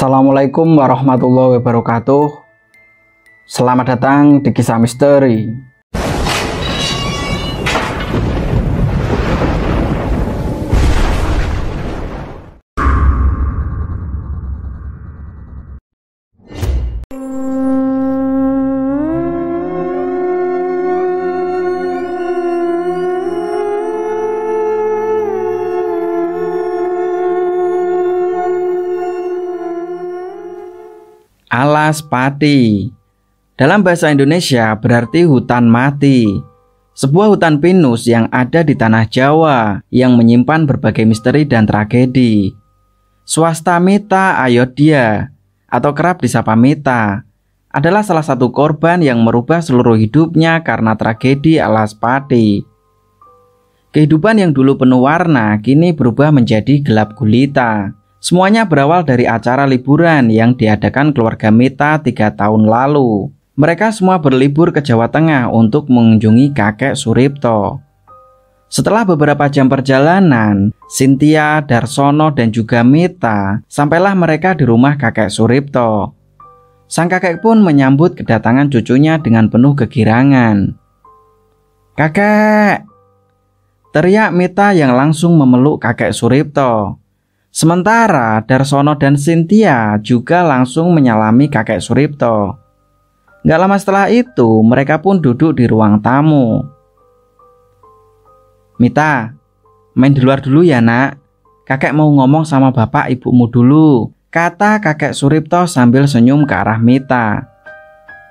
Assalamualaikum warahmatullahi wabarakatuh. Selamat datang di Kisah Misteri. Alas Pati dalam bahasa Indonesia berarti hutan mati. Sebuah hutan pinus yang ada di tanah Jawa yang menyimpan berbagai misteri dan tragedi. Swasta Mita Ayodhya atau kerap disapa Mita adalah salah satu korban yang merubah seluruh hidupnya karena tragedi Alas Pati. Kehidupan yang dulu penuh warna kini berubah menjadi gelap gulita. Semuanya berawal dari acara liburan yang diadakan keluarga Mita 3 tahun lalu. Mereka semua berlibur ke Jawa Tengah untuk mengunjungi kakek Suripto. Setelah beberapa jam perjalanan, Cynthia, Darsono, dan juga Mita sampailah mereka di rumah kakek Suripto. Sang kakek pun menyambut kedatangan cucunya dengan penuh kegirangan. "Kakek!" teriak Mita yang langsung memeluk kakek Suripto. Sementara Darsono dan Cynthia juga langsung menyalami kakek Suripto. Gak lama setelah itu, mereka pun duduk di ruang tamu. "Mita, main di luar dulu ya nak. Kakek mau ngomong sama bapak ibumu dulu," kata kakek Suripto sambil senyum ke arah Mita.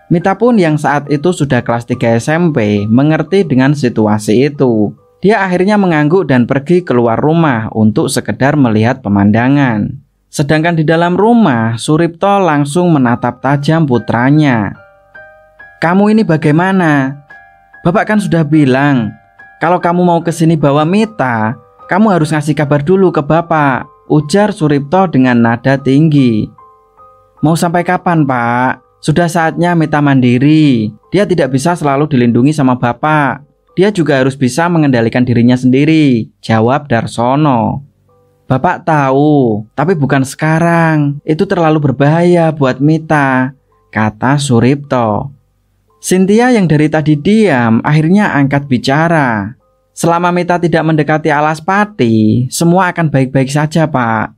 Mita pun yang saat itu sudah kelas 3 SMP mengerti dengan situasi itu. Dia akhirnya mengangguk dan pergi keluar rumah untuk sekedar melihat pemandangan. Sedangkan di dalam rumah, Suripto langsung menatap tajam putranya. "Kamu ini bagaimana? Bapak kan sudah bilang, kalau kamu mau kesini bawa Mita, kamu harus ngasih kabar dulu ke bapak," ujar Suripto dengan nada tinggi. "Mau sampai kapan, Pak? Sudah saatnya Mita mandiri. Dia tidak bisa selalu dilindungi sama bapak. Dia juga harus bisa mengendalikan dirinya sendiri," jawab Darsono. "Bapak tahu, tapi bukan sekarang. Itu terlalu berbahaya buat Mita," kata Suripto. Cynthia yang dari tadi diam akhirnya angkat bicara. "Selama Mita tidak mendekati Alas Pati, semua akan baik-baik saja, Pak."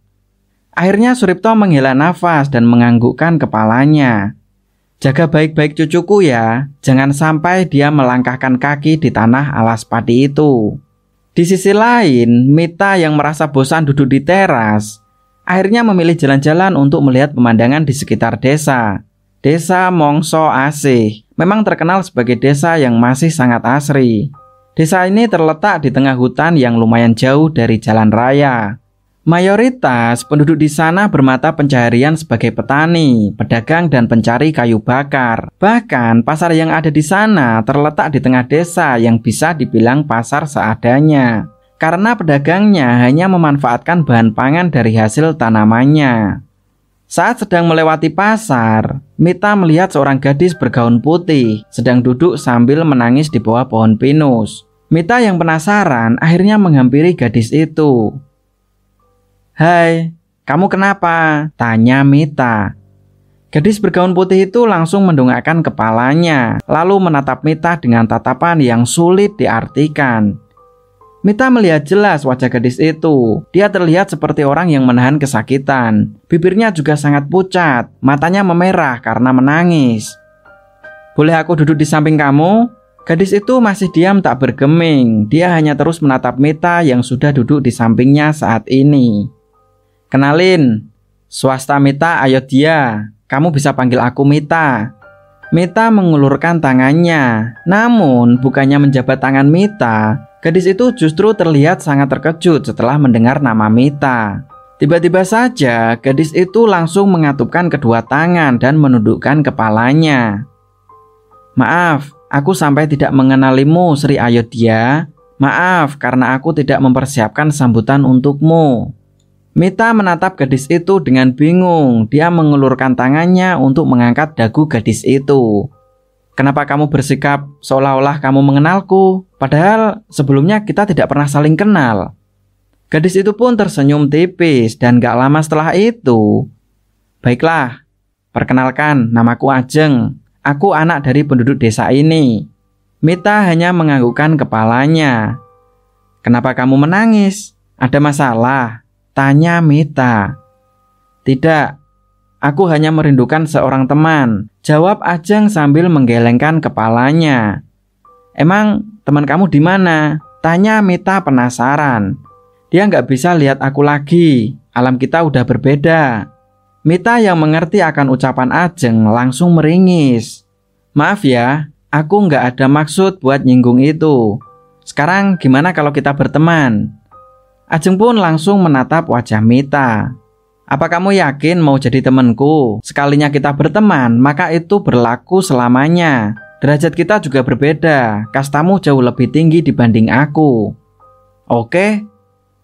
Akhirnya Suripto menghela nafas dan menganggukkan kepalanya. "Jaga baik-baik cucuku ya, jangan sampai dia melangkahkan kaki di tanah Alas Pati itu." Di sisi lain, Mita yang merasa bosan duduk di teras, akhirnya memilih jalan-jalan untuk melihat pemandangan di sekitar desa. Desa Mongso Asih memang terkenal sebagai desa yang masih sangat asri. Desa ini terletak di tengah hutan yang lumayan jauh dari jalan raya. Mayoritas penduduk di sana bermata pencaharian sebagai petani, pedagang, dan pencari kayu bakar. Bahkan pasar yang ada di sana terletak di tengah desa yang bisa dibilang pasar seadanya. Karena pedagangnya hanya memanfaatkan bahan pangan dari hasil tanamannya. Saat sedang melewati pasar, Mita melihat seorang gadis bergaun putih sedang duduk sambil menangis di bawah pohon pinus. Mita yang penasaran akhirnya menghampiri gadis itu. "Hai, kamu kenapa?" tanya Mita. Gadis bergaun putih itu langsung mendongakkan kepalanya, lalu menatap Mita dengan tatapan yang sulit diartikan. Mita melihat jelas wajah gadis itu. Dia terlihat seperti orang yang menahan kesakitan. Bibirnya juga sangat pucat, matanya memerah karena menangis. "Boleh aku duduk di samping kamu?" Gadis itu masih diam tak bergeming. Dia hanya terus menatap Mita yang sudah duduk di sampingnya saat ini. "Kenalin, Swasta Mita Ayodhya. Kamu bisa panggil aku Mita." Mita mengulurkan tangannya. Namun bukannya menjabat tangan Mita, gadis itu justru terlihat sangat terkejut setelah mendengar nama Mita. Tiba-tiba saja gadis itu langsung mengatupkan kedua tangan dan menundukkan kepalanya. "Maaf, aku sampai tidak mengenalimu, Sri Ayodhya. Maaf karena aku tidak mempersiapkan sambutan untukmu." Mita menatap gadis itu dengan bingung. Dia mengulurkan tangannya untuk mengangkat dagu gadis itu. "Kenapa kamu bersikap seolah-olah kamu mengenalku? Padahal sebelumnya kita tidak pernah saling kenal." Gadis itu pun tersenyum tipis dan gak lama setelah itu Baiklah, perkenalkan, namaku Ajeng. Aku anak dari penduduk desa ini. Mita hanya menganggukkan kepalanya. Kenapa kamu menangis? Ada masalah? Tanya Mita. Tidak, aku hanya merindukan seorang teman, jawab Ajeng sambil menggelengkan kepalanya. Emang teman kamu di mana? Tanya Mita penasaran. Dia nggak bisa lihat aku lagi, alam kita udah berbeda. Mita yang mengerti akan ucapan Ajeng langsung meringis. Maaf ya, aku nggak ada maksud buat nyinggung itu. Sekarang gimana kalau kita berteman? Ajeng pun langsung menatap wajah Mita. Apa kamu yakin mau jadi temanku? Sekalinya kita berteman, maka itu berlaku selamanya. Derajat kita juga berbeda, kastamu jauh lebih tinggi dibanding aku. Oke,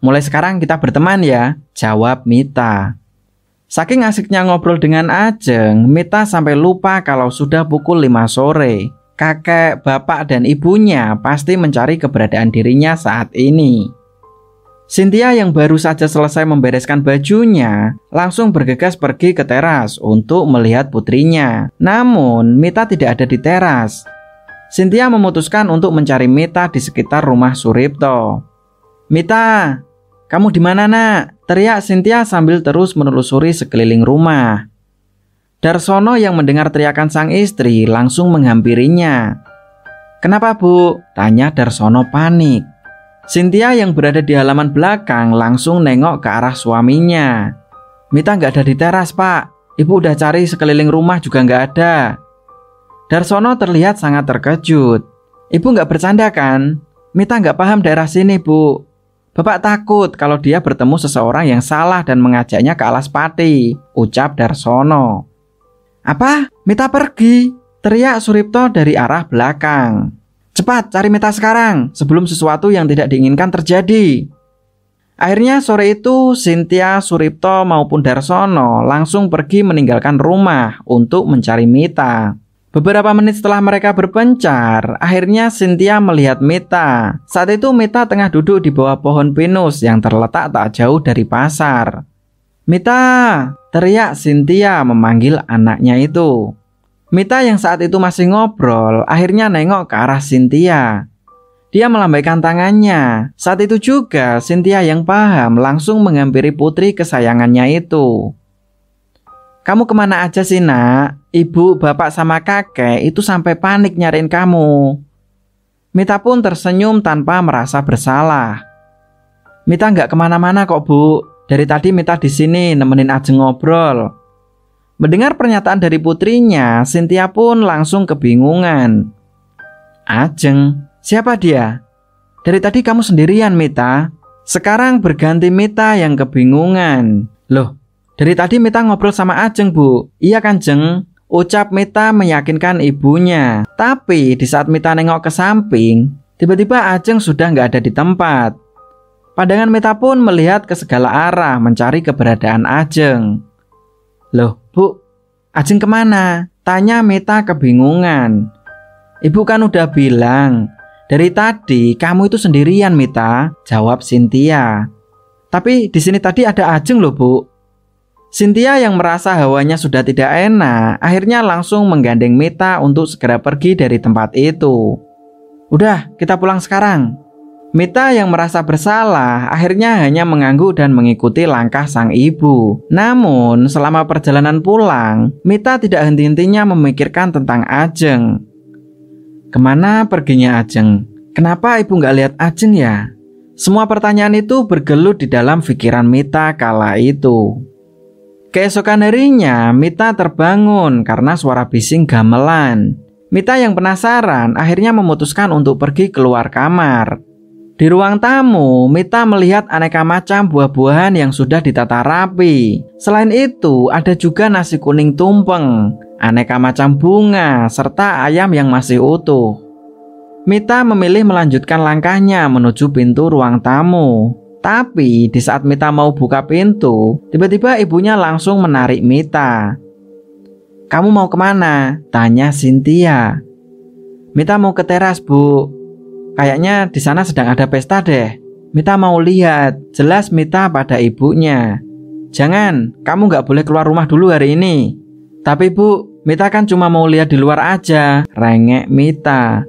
mulai sekarang kita berteman ya, jawab Mita. Saking asiknya ngobrol dengan Ajeng, Mita sampai lupa kalau sudah pukul 5 sore. Kakek, bapak, dan ibunya pasti mencari keberadaan dirinya saat ini. Cynthia yang baru saja selesai membereskan bajunya, langsung bergegas pergi ke teras untuk melihat putrinya. Namun, Mita tidak ada di teras. Cynthia memutuskan untuk mencari Mita di sekitar rumah Suripto. Mita, kamu di mana, Nak? Teriak Cynthia sambil terus menelusuri sekeliling rumah. Darsono yang mendengar teriakan sang istri langsung menghampirinya. Kenapa, Bu? Tanya Darsono panik. Cynthia yang berada di halaman belakang langsung nengok ke arah suaminya. Mita nggak ada di teras, Pak. Ibu udah cari sekeliling rumah juga nggak ada. Darsono terlihat sangat terkejut. Ibu nggak bercanda kan? Mita nggak paham daerah sini, Bu. Bapak takut kalau dia bertemu seseorang yang salah dan mengajaknya ke alas pati, ucap Darsono. Apa? Mita pergi? Teriak Suripto dari arah belakang. Cepat cari Mita sekarang, sebelum sesuatu yang tidak diinginkan terjadi. Akhirnya sore itu Cynthia, Suripto maupun Darsono langsung pergi meninggalkan rumah untuk mencari Mita. Beberapa menit setelah mereka berpencar, akhirnya Cynthia melihat Mita. Saat itu Mita tengah duduk di bawah pohon pinus yang terletak tak jauh dari pasar. Mita, teriak Cynthia memanggil anaknya itu. Mita yang saat itu masih ngobrol, akhirnya nengok ke arah Cynthia. Dia melambaikan tangannya. Saat itu juga Cynthia yang paham langsung menghampiri putri kesayangannya itu. Kamu kemana aja sih, Nak? Ibu, bapak, sama kakek itu sampai panik nyariin kamu. Mita pun tersenyum tanpa merasa bersalah. Mita nggak kemana-mana kok, Bu. Dari tadi Mita di sini nemenin Ajeng ngobrol. Mendengar pernyataan dari putrinya, Cynthia pun langsung kebingungan. Ajeng? Siapa dia? Dari tadi kamu sendirian, Mita. Sekarang berganti Mita yang kebingungan. Loh, dari tadi Mita ngobrol sama Ajeng, Bu. Iya kan, Jeng? Ucap Mita meyakinkan ibunya. Tapi di saat Mita nengok ke samping, tiba-tiba Ajeng sudah nggak ada di tempat. Pandangan Mita pun melihat ke segala arah mencari keberadaan Ajeng. Loh, Bu, Ajeng kemana? Tanya Mita kebingungan. Ibu kan udah bilang, dari tadi kamu itu sendirian, Mita, jawab Cynthia. Tapi di sini tadi ada Ajeng loh, Bu. Cynthia yang merasa hawanya sudah tidak enak, akhirnya langsung menggandeng Mita untuk segera pergi dari tempat itu. Udah, kita pulang sekarang. Mita yang merasa bersalah, akhirnya hanya mengangguk dan mengikuti langkah sang ibu. Namun, selama perjalanan pulang, Mita tidak henti-hentinya memikirkan tentang Ajeng. Kemana perginya Ajeng? Kenapa ibu nggak lihat Ajeng ya? Semua pertanyaan itu bergelut di dalam pikiran Mita kala itu. Keesokan harinya, Mita terbangun karena suara bising gamelan. Mita yang penasaran akhirnya memutuskan untuk pergi keluar kamar. Di ruang tamu, Mita melihat aneka macam buah-buahan yang sudah ditata rapi. Selain itu, ada juga nasi kuning tumpeng, aneka macam bunga, serta ayam yang masih utuh. Mita memilih melanjutkan langkahnya menuju pintu ruang tamu. Tapi di saat Mita mau buka pintu, tiba-tiba ibunya langsung menarik Mita. Kamu mau kemana? Tanya Cynthia. Mita mau ke teras, Bu. Kayaknya di sana sedang ada pesta deh. Mita mau lihat. Jelas Mita pada ibunya. jangan, kamu nggak boleh keluar rumah dulu hari ini. Tapi Bu, Mita kan cuma mau lihat di luar aja, rengek Mita.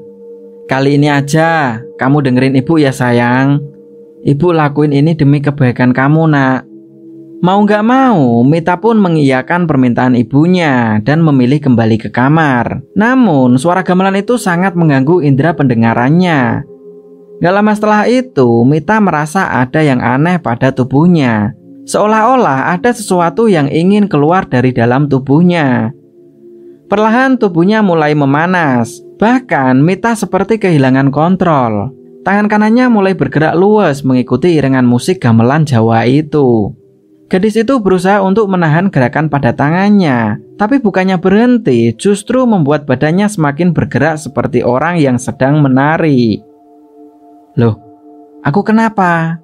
Kali ini aja, kamu dengerin Ibu ya sayang. Ibu lakuin ini demi kebaikan kamu nak. Mau nggak mau, Mita pun mengiyakan permintaan ibunya dan memilih kembali ke kamar. Namun, suara gamelan itu sangat mengganggu indera pendengarannya. Gak lama setelah itu, Mita merasa ada yang aneh pada tubuhnya. Seolah-olah ada sesuatu yang ingin keluar dari dalam tubuhnya. Perlahan tubuhnya mulai memanas. Bahkan Mita seperti kehilangan kontrol. Tangan kanannya mulai bergerak luas mengikuti iringan musik gamelan Jawa itu. Gadis itu berusaha untuk menahan gerakan pada tangannya, tapi bukannya berhenti, justru membuat badannya semakin bergerak seperti orang yang sedang menari. Loh, aku kenapa?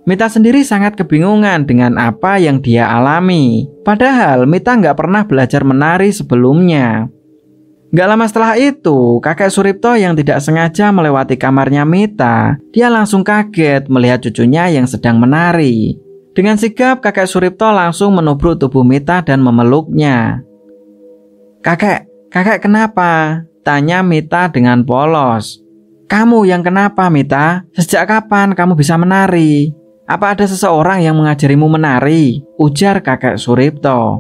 Mita sendiri sangat kebingungan dengan apa yang dia alami. Padahal Mita nggak pernah belajar menari sebelumnya. Nggak lama setelah itu, kakek Suripto yang tidak sengaja melewati kamarnya Mita, dia langsung kaget melihat cucunya yang sedang menari. Dengan sigap, kakek Suripto langsung menubruk tubuh Mita dan memeluknya. Kakek kenapa? Tanya Mita dengan polos. Kamu yang kenapa Mita? Sejak kapan kamu bisa menari? Apa ada seseorang yang mengajarimu menari? Ujar kakek Suripto.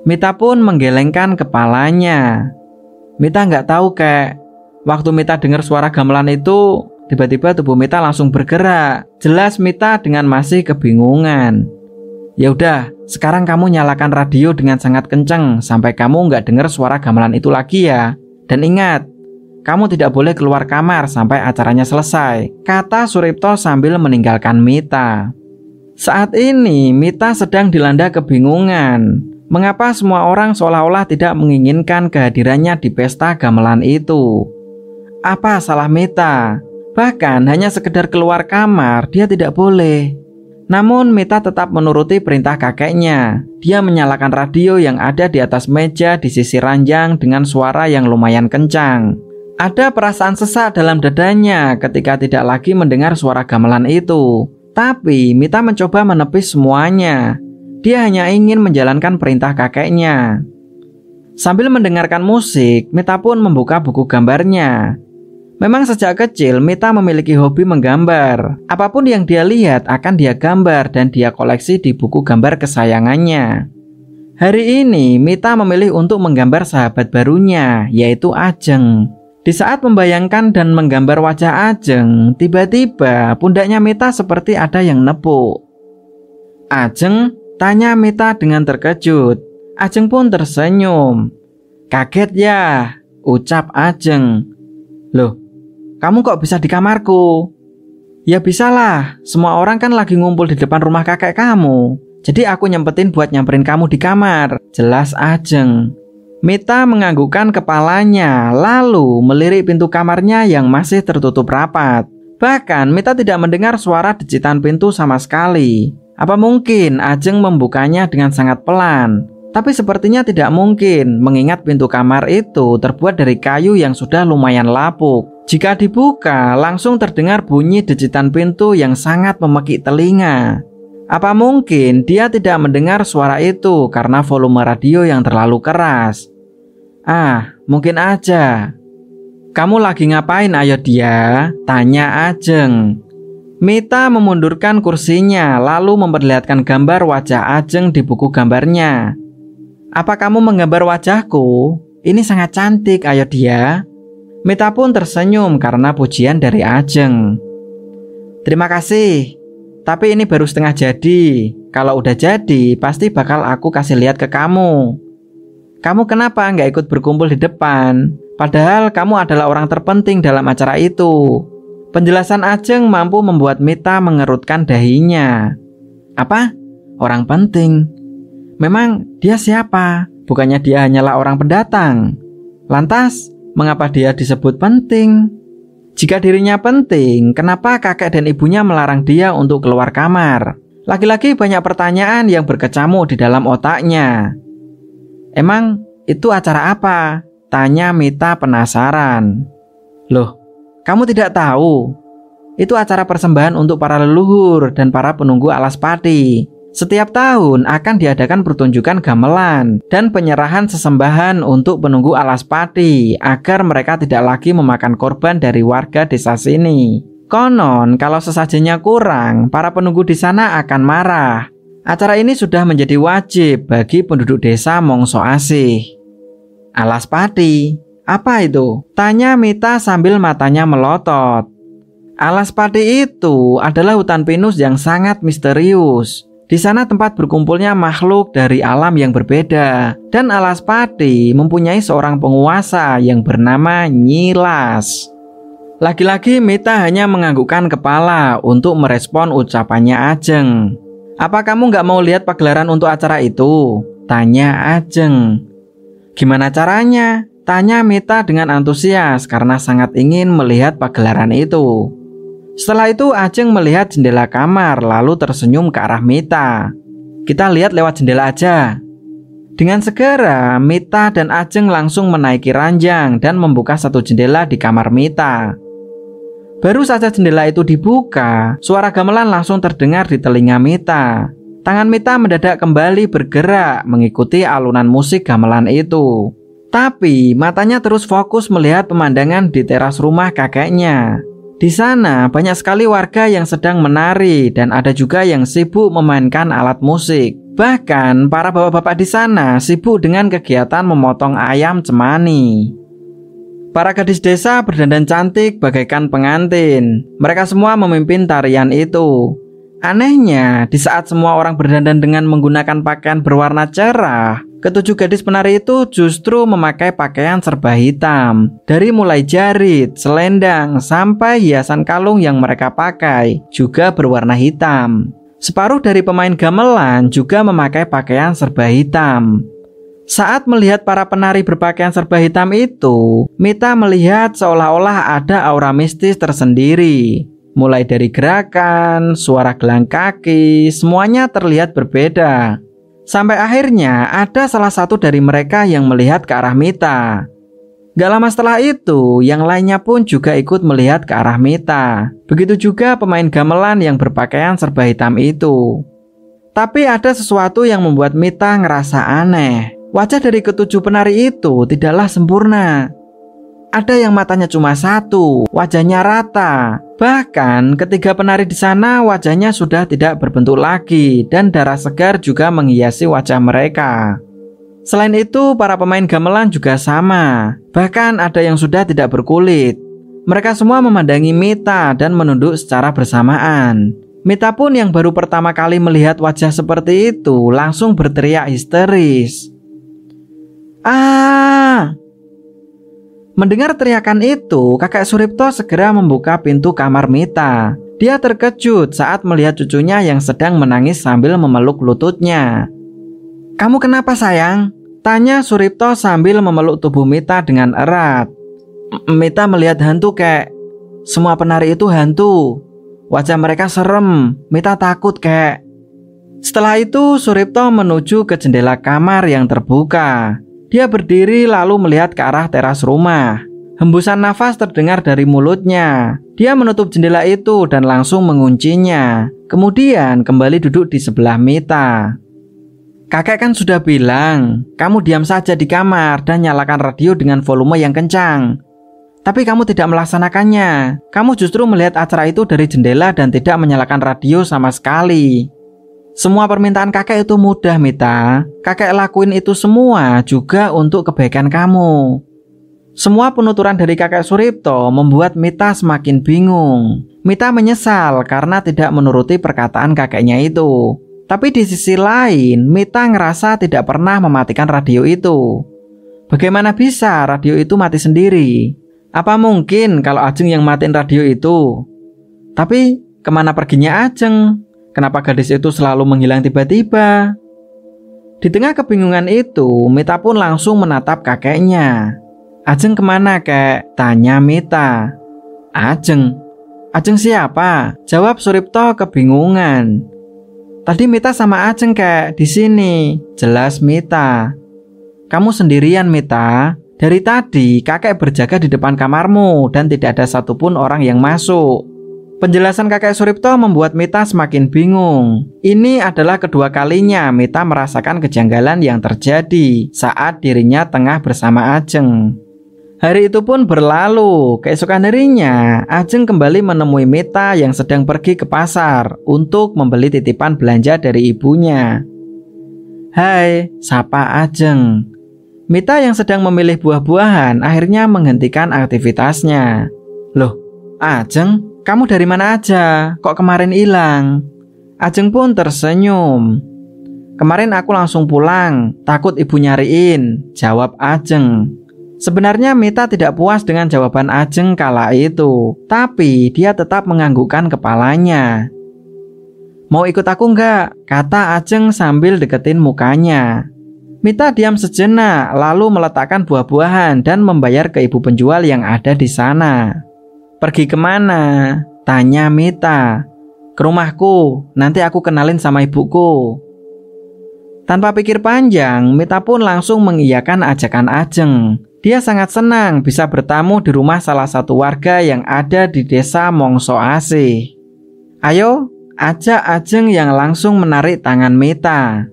Mita pun menggelengkan kepalanya. Mita nggak tahu kek. Waktu Mita dengar suara gamelan itu, tiba-tiba tubuh Mita langsung bergerak. Jelas Mita dengan masih kebingungan. Ya udah, sekarang kamu nyalakan radio dengan sangat kenceng sampai kamu nggak dengar suara gamelan itu lagi ya. Dan ingat, kamu tidak boleh keluar kamar sampai acaranya selesai, kata Suripto sambil meninggalkan Mita. Saat ini Mita sedang dilanda kebingungan. Mengapa semua orang seolah-olah tidak menginginkan kehadirannya di pesta gamelan itu? Apa salah Mita? Bahkan hanya sekedar keluar kamar dia tidak boleh. Namun Mita tetap menuruti perintah kakeknya. Dia menyalakan radio yang ada di atas meja di sisi ranjang dengan suara yang lumayan kencang. Ada perasaan sesak dalam dadanya ketika tidak lagi mendengar suara gamelan itu. Tapi Mita mencoba menepis semuanya. Dia hanya ingin menjalankan perintah kakeknya. Sambil mendengarkan musik, Mita pun membuka buku gambarnya. Memang sejak kecil Mita memiliki hobi menggambar. Apapun yang dia lihat akan dia gambar dan dia koleksi di buku gambar kesayangannya. Hari ini Mita memilih untuk menggambar sahabat barunya, yaitu Ajeng. Di saat membayangkan dan menggambar wajah Ajeng, tiba-tiba pundaknya Mita seperti ada yang nepuk. Ajeng? Tanya Mita dengan terkejut. Ajeng pun tersenyum. Kaget ya? Ucap Ajeng. Loh, kamu kok bisa di kamarku? Ya bisalah, semua orang kan lagi ngumpul di depan rumah kakek kamu. Jadi aku nyempetin buat nyamperin kamu di kamar, jelas Ajeng. Mita menganggukkan kepalanya, lalu melirik pintu kamarnya yang masih tertutup rapat. Bahkan Mita tidak mendengar suara decitan pintu sama sekali. Apa mungkin Ajeng membukanya dengan sangat pelan? Tapi sepertinya tidak mungkin, mengingat pintu kamar itu terbuat dari kayu yang sudah lumayan lapuk. Jika dibuka, langsung terdengar bunyi decitan pintu yang sangat memekik telinga. Apa mungkin dia tidak mendengar suara itu karena volume radio yang terlalu keras? Mungkin aja. Kamu lagi ngapain ayo dia? Tanya Ajeng. Mita memundurkan kursinya lalu memperlihatkan gambar wajah Ajeng di buku gambarnya. Apa kamu menggambar wajahku? Ini sangat cantik, ayo dia. Mita pun tersenyum karena pujian dari Ajeng. Terima kasih, tapi ini baru setengah jadi. Kalau udah jadi, pasti bakal aku kasih lihat ke kamu. Kamu kenapa nggak ikut berkumpul di depan? Padahal kamu adalah orang terpenting dalam acara itu. Penjelasan Ajeng mampu membuat Mita mengerutkan dahinya. Apa? Orang penting? Memang dia siapa? Bukannya dia hanyalah orang pendatang. Lantas, mengapa dia disebut penting? Jika dirinya penting, kenapa kakek dan ibunya melarang dia untuk keluar kamar? Lagi-lagi banyak pertanyaan yang berkecamuk di dalam otaknya. Emang itu acara apa? Tanya Mita penasaran. Loh, kamu tidak tahu? Itu acara persembahan untuk para leluhur dan para penunggu alas pati. Setiap tahun akan diadakan pertunjukan gamelan dan penyerahan sesembahan untuk penunggu Alaspati agar mereka tidak lagi memakan korban dari warga desa sini. Konon kalau sesajinya kurang, para penunggu di sana akan marah. Acara ini sudah menjadi wajib bagi penduduk desa Mongso Asih. Alaspati, apa itu? Tanya Mita sambil matanya melotot. Alaspati itu adalah hutan pinus yang sangat misterius. Di sana tempat berkumpulnya makhluk dari alam yang berbeda. Dan Alaspati mempunyai seorang penguasa yang bernama Nyilas. Lagi-lagi Mita hanya menganggukkan kepala untuk merespon ucapannya Ajeng. Apa kamu nggak mau lihat pagelaran untuk acara itu? Tanya Ajeng. Gimana caranya? Tanya Mita dengan antusias karena sangat ingin melihat pagelaran itu. Setelah itu Ajeng melihat jendela kamar lalu tersenyum ke arah Mita. Kita lihat lewat jendela aja. Dengan segera Mita dan Ajeng langsung menaiki ranjang dan membuka satu jendela di kamar Mita. Baru saja jendela itu dibuka, suara gamelan langsung terdengar di telinga Mita. Tangan Mita mendadak kembali bergerak mengikuti alunan musik gamelan itu. Tapi matanya terus fokus melihat pemandangan di teras rumah kakeknya. Di sana banyak sekali warga yang sedang menari dan ada juga yang sibuk memainkan alat musik. Bahkan para bapak-bapak di sana sibuk dengan kegiatan memotong ayam cemani. Para gadis desa berdandan cantik bagaikan pengantin. Mereka semua memimpin tarian itu. Anehnya, di saat semua orang berdandan dengan menggunakan pakaian berwarna cerah, ketujuh gadis penari itu justru memakai pakaian serba hitam. Dari mulai jarit, selendang, sampai hiasan kalung yang mereka pakai juga berwarna hitam. Separuh dari pemain gamelan juga memakai pakaian serba hitam. Saat melihat para penari berpakaian serba hitam itu, Mita melihat seolah-olah ada aura mistis tersendiri. Mulai dari gerakan, suara gelang kaki, semuanya terlihat berbeda. Sampai akhirnya ada salah satu dari mereka yang melihat ke arah Mita. Gak lama setelah itu, yang lainnya pun juga ikut melihat ke arah Mita. Begitu juga pemain gamelan yang berpakaian serba hitam itu. Tapi ada sesuatu yang membuat Mita ngerasa aneh. Wajah dari ketujuh penari itu tidaklah sempurna. Ada yang matanya cuma satu, wajahnya rata. Bahkan ketiga penari di sana wajahnya sudah tidak berbentuk lagi dan darah segar juga menghiasi wajah mereka. Selain itu, para pemain gamelan juga sama. Bahkan ada yang sudah tidak berkulit. Mereka semua memandangi Mita dan menunduk secara bersamaan. Mita pun yang baru pertama kali melihat wajah seperti itu langsung berteriak histeris. "Ah!" Mendengar teriakan itu, kakek Suripto segera membuka pintu kamar Mita. Dia terkejut saat melihat cucunya yang sedang menangis sambil memeluk lututnya. "Kamu kenapa sayang?" Tanya Suripto sambil memeluk tubuh Mita dengan erat. "Mita melihat hantu, kek. Semua penari itu hantu. Wajah mereka serem. Mita takut, kek." Setelah itu Suripto menuju ke jendela kamar yang terbuka. Dia berdiri lalu melihat ke arah teras rumah. Hembusan nafas terdengar dari mulutnya. Dia menutup jendela itu dan langsung menguncinya. Kemudian kembali duduk di sebelah Mita. "Kakek kan sudah bilang, kamu diam saja di kamar dan nyalakan radio dengan volume yang kencang. Tapi kamu tidak melaksanakannya. Kamu justru melihat acara itu dari jendela dan tidak menyalakan radio sama sekali. Semua permintaan kakek itu mudah, Mita. Kakek lakuin itu semua juga untuk kebaikan kamu." Semua penuturan dari kakek Suripto membuat Mita semakin bingung. Mita menyesal karena tidak menuruti perkataan kakeknya itu. Tapi di sisi lain, Mita ngerasa tidak pernah mematikan radio itu. Bagaimana bisa radio itu mati sendiri? Apa mungkin kalau Ajeng yang matiin radio itu? Tapi kemana perginya Ajeng? Kenapa gadis itu selalu menghilang tiba-tiba? Di tengah kebingungan itu, Mita pun langsung menatap kakeknya. "Ajeng kemana, kek?" tanya Mita. "Ajeng? Ajeng siapa?" jawab Suripto kebingungan. "Tadi Mita sama Ajeng, kek, di sini," jelas Mita. "Kamu sendirian, Mita? Dari tadi kakek berjaga di depan kamarmu dan tidak ada satupun orang yang masuk." Penjelasan kakek Suripto membuat Mita semakin bingung. Ini adalah kedua kalinya Mita merasakan kejanggalan yang terjadi saat dirinya tengah bersama Ajeng. Hari itu pun berlalu. Keesokan harinya, Ajeng kembali menemui Mita yang sedang pergi ke pasar untuk membeli titipan belanja dari ibunya. "Hai," sapa Ajeng. Mita yang sedang memilih buah-buahan akhirnya menghentikan aktivitasnya. "Loh, Ajeng? Kamu dari mana aja? Kok kemarin hilang?" Ajeng pun tersenyum. "Kemarin aku langsung pulang, takut ibu nyariin," jawab Ajeng. Sebenarnya Mita tidak puas dengan jawaban Ajeng kala itu, tapi dia tetap menganggukkan kepalanya. "Mau ikut aku enggak?" kata Ajeng sambil deketin mukanya. Mita diam sejenak, lalu meletakkan buah-buahan dan membayar ke ibu penjual yang ada di sana. "Pergi kemana?" tanya Mita. "Ke rumahku, nanti aku kenalin sama ibuku." Tanpa pikir panjang, Mita pun langsung mengiyakan ajakan Ajeng. Dia sangat senang bisa bertamu di rumah salah satu warga yang ada di desa Mongso Asih. "Ayo," ajak Ajeng yang langsung menarik tangan Mita.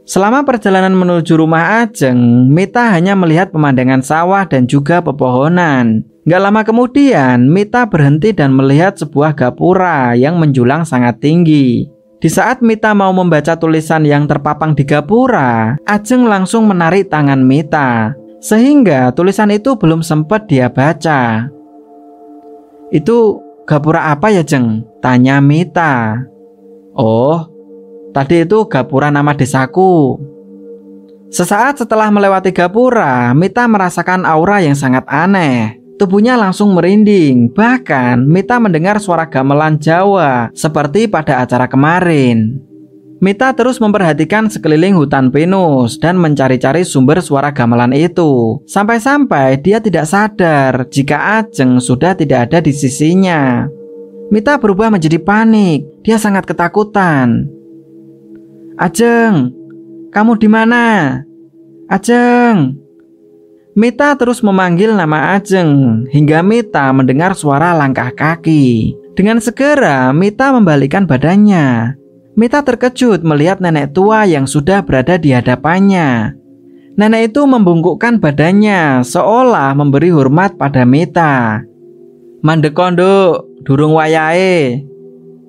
Selama perjalanan menuju rumah Ajeng, Mita hanya melihat pemandangan sawah dan juga pepohonan. Gak lama kemudian, Mita berhenti dan melihat sebuah gapura yang menjulang sangat tinggi. Di saat Mita mau membaca tulisan yang terpapang di gapura, Ajeng langsung menarik tangan Mita, sehingga tulisan itu belum sempat dia baca. "Itu gapura apa ya, Jeng?" tanya Mita. "Oh, tadi itu gapura nama desaku." Sesaat setelah melewati gapura, Mita merasakan aura yang sangat aneh. Tubuhnya langsung merinding. Bahkan Mita mendengar suara gamelan Jawa seperti pada acara kemarin. Mita terus memperhatikan sekeliling hutan pinus dan mencari-cari sumber suara gamelan itu. Sampai-sampai dia tidak sadar jika Ajeng sudah tidak ada di sisinya. Mita berubah menjadi panik. Dia sangat ketakutan. "Ajeng, kamu di mana? Ajeng." Mita terus memanggil nama Ajeng hingga Mita mendengar suara langkah kaki. Dengan segera Mita membalikkan badannya. Mita terkejut melihat nenek tua yang sudah berada di hadapannya. Nenek itu membungkukkan badannya seolah memberi hormat pada Mita. "Mandek kondo, durung wayahe."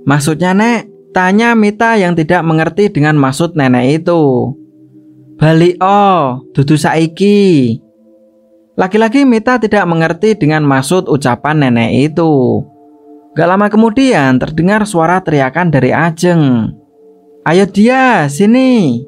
"Maksudnya, Nek?" tanya Mita yang tidak mengerti dengan maksud nenek itu. "Balik dudu saiki." Lagi-lagi Mita tidak mengerti dengan maksud ucapan nenek itu. Gak lama kemudian terdengar suara teriakan dari Ajeng. "Ayo dia, sini."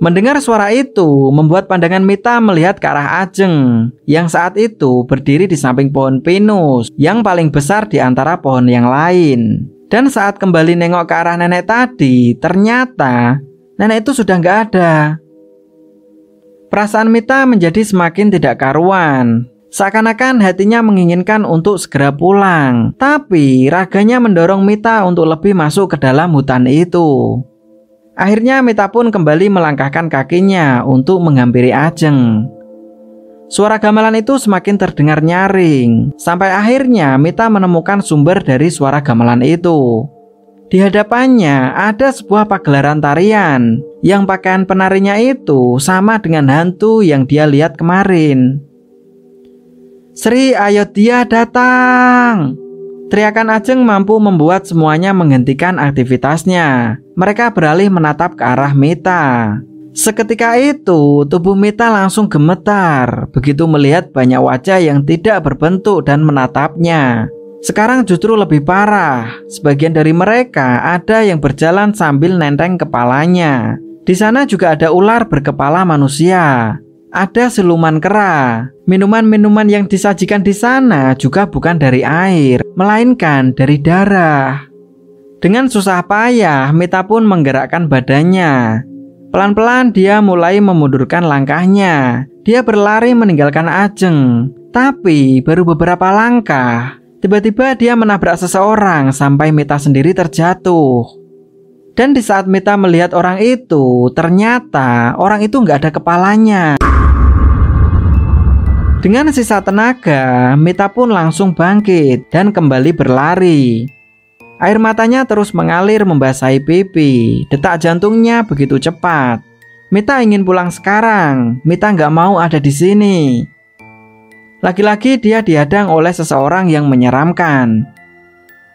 Mendengar suara itu membuat pandangan Mita melihat ke arah Ajeng yang saat itu berdiri di samping pohon pinus yang paling besar di antara pohon yang lain. Dan saat kembali nengok ke arah nenek tadi, ternyata nenek itu sudah gak ada. Perasaan Mita menjadi semakin tidak karuan. Seakan-akan hatinya menginginkan untuk segera pulang, tapi raganya mendorong Mita untuk lebih masuk ke dalam hutan itu. Akhirnya Mita pun kembali melangkahkan kakinya untuk menghampiri Ajeng. Suara gamelan itu semakin terdengar nyaring, sampai akhirnya Mita menemukan sumber dari suara gamelan itu. Di hadapannya ada sebuah pagelaran tarian yang pakaian penarinya itu sama dengan hantu yang dia lihat kemarin. "Sri, ayo dia datang!" Teriakan Ajeng mampu membuat semuanya menghentikan aktivitasnya. Mereka beralih menatap ke arah Mita. Seketika itu, tubuh Mita langsung gemetar begitu melihat banyak wajah yang tidak berbentuk dan menatapnya. Sekarang justru lebih parah. Sebagian dari mereka ada yang berjalan sambil nenteng kepalanya. Di sana juga ada ular berkepala manusia. Ada siluman kera. Minuman-minuman yang disajikan di sana juga bukan dari air, melainkan dari darah. Dengan susah payah, Mita pun menggerakkan badannya. Pelan-pelan dia mulai memundurkan langkahnya. Dia berlari meninggalkan Ajeng. Tapi baru beberapa langkah, tiba-tiba dia menabrak seseorang sampai Mita sendiri terjatuh. Dan di saat Mita melihat orang itu, ternyata orang itu nggak ada kepalanya. Dengan sisa tenaga, Mita pun langsung bangkit dan kembali berlari. Air matanya terus mengalir membasahi pipi. Detak jantungnya begitu cepat. Mita ingin pulang sekarang. Mita nggak mau ada di sini. Lagi-lagi dia dihadang oleh seseorang yang menyeramkan.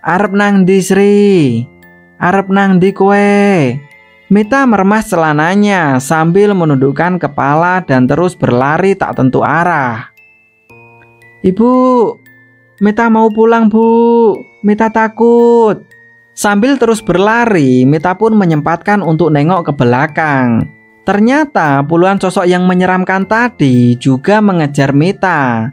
Arep nang ndi Sri? Arep nang ndi kowe? Mita meremas celananya sambil menundukkan kepala dan terus berlari tak tentu arah. Ibu, Mita mau pulang bu, Mita takut. Sambil terus berlari, Mita pun menyempatkan untuk nengok ke belakang. Ternyata puluhan sosok yang menyeramkan tadi juga mengejar Mita.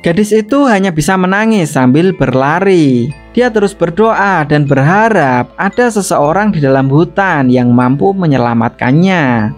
Gadis itu hanya bisa menangis sambil berlari. Dia terus berdoa dan berharap ada seseorang di dalam hutan yang mampu menyelamatkannya.